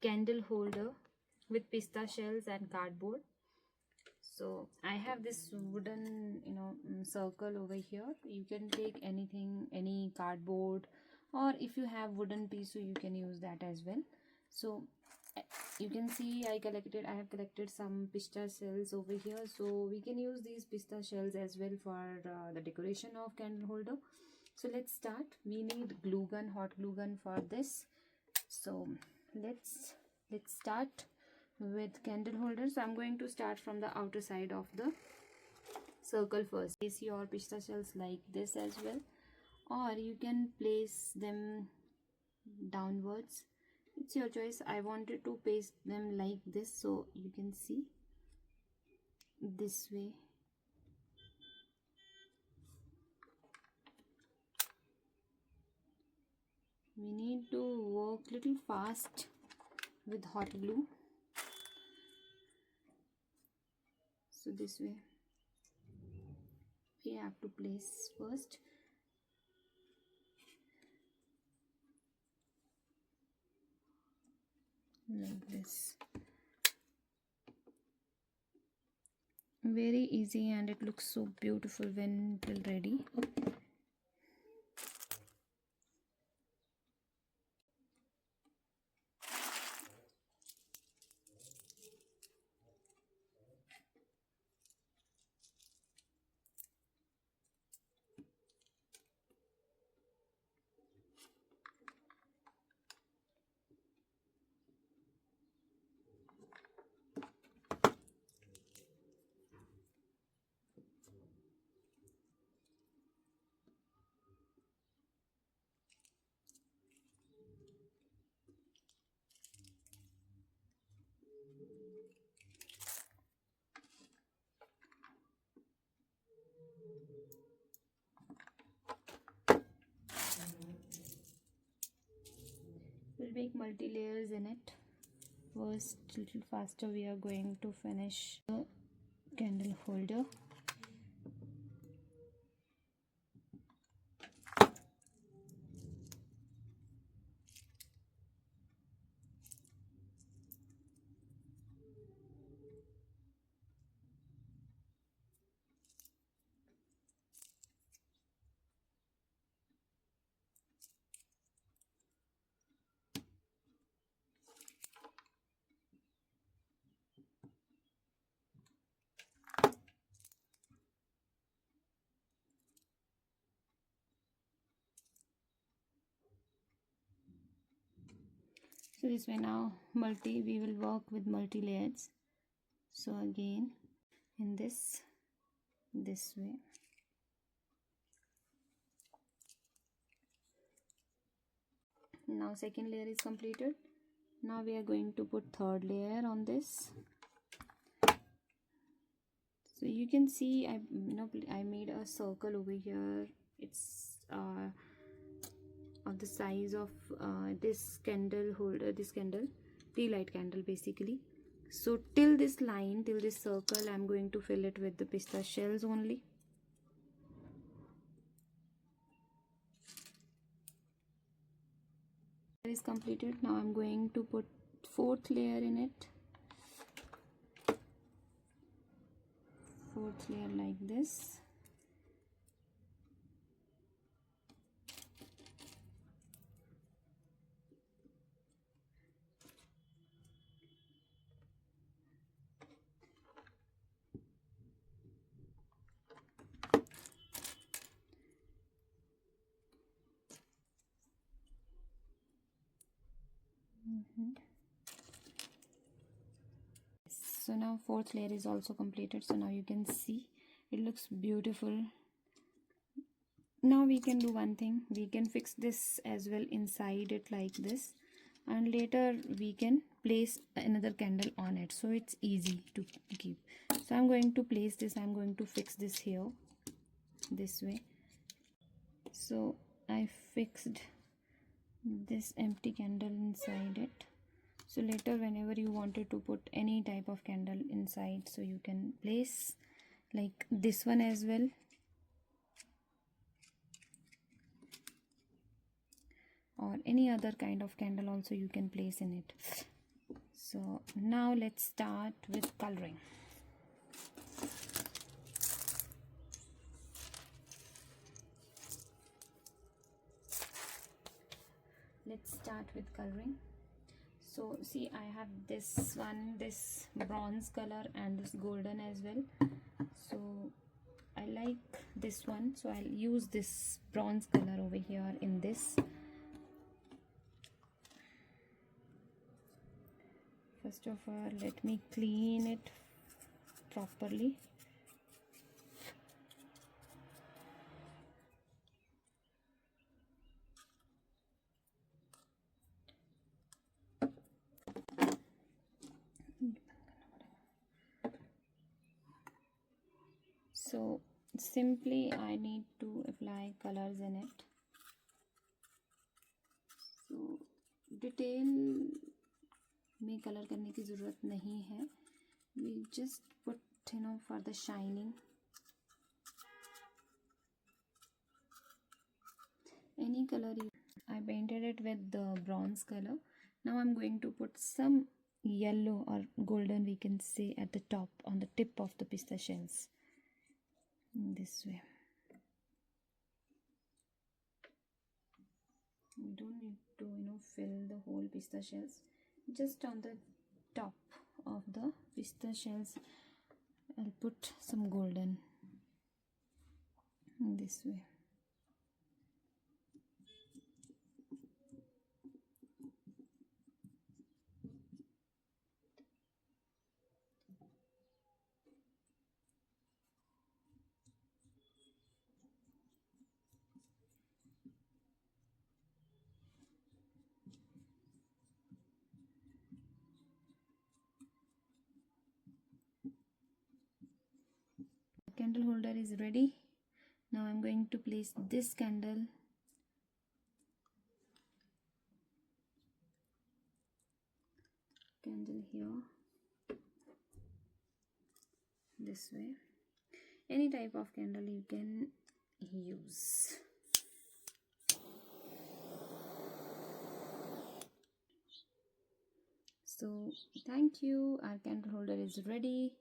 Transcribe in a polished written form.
candle holder with pista shells and cardboard. So I have this wooden circle over here. You can take anything, any cardboard, or if you have wooden piece, so you can use that as well. So you can see I have collected some pista shells over here, so we can use these pista shells as well for the decoration of candle holder. So let's start. We need glue gun, hot glue gun for this. So let's start with candle holder. So I'm going to start from the outer side of the circle first. Place your pista shells like this as well, or you can place them downwards. It's your choice. I wanted to paste them like this, so you can see this way. We need to work little fast with hot glue. So this way we have to place first. Like this. Very easy, and it looks so beautiful when it will ready. We'll make multi layers in it. First, little faster, we are going to finish the candle holder. So this way now we will work with multi layers. So again in this way. Now second layer is completed. Now we are going to put third layer on this. So you can see I made a circle over here. It's of the size of this candle holder, this candle, tea light candle basically. So till this line, till this circle, I'm going to fill it with the pista shells only. It is completed. Now I'm going to put fourth layer in it. Fourth layer like this. So now fourth layer is also completed. So now you can see it looks beautiful. Now we can do one thing. We can fix this as well inside it like this, and later we can place another candle on it, so it's easy to keep. So I'm going to place this, I'm going to fix this here this way. So I fixed this empty candle inside it, so later whenever you wanted to put any type of candle inside, so you can place like this one as well, or any other kind of candle also you can place in it. So now let's start with coloring. Let's start with coloring. So see, I have this one, this bronze color, and this golden as well. So I like this one, so I'll use this bronze color over here in this. First of all, let me clean it properly. So simply I need to apply colors in it. So detail में colour करने की ज़रूरत नहीं है. We just put for the shining. Any color. I painted it with the bronze color. Now I'm going to put some yellow or golden, we can say, at the top, on the tip of the pista shells. In this way. We don't need to fill the whole pista shells. Just on the top of the pista shells I'll put some golden in this way. Candle holder is ready. Now I'm going to place this candle here, this way. Any type of candle you can use. So thank you, our candle holder is ready.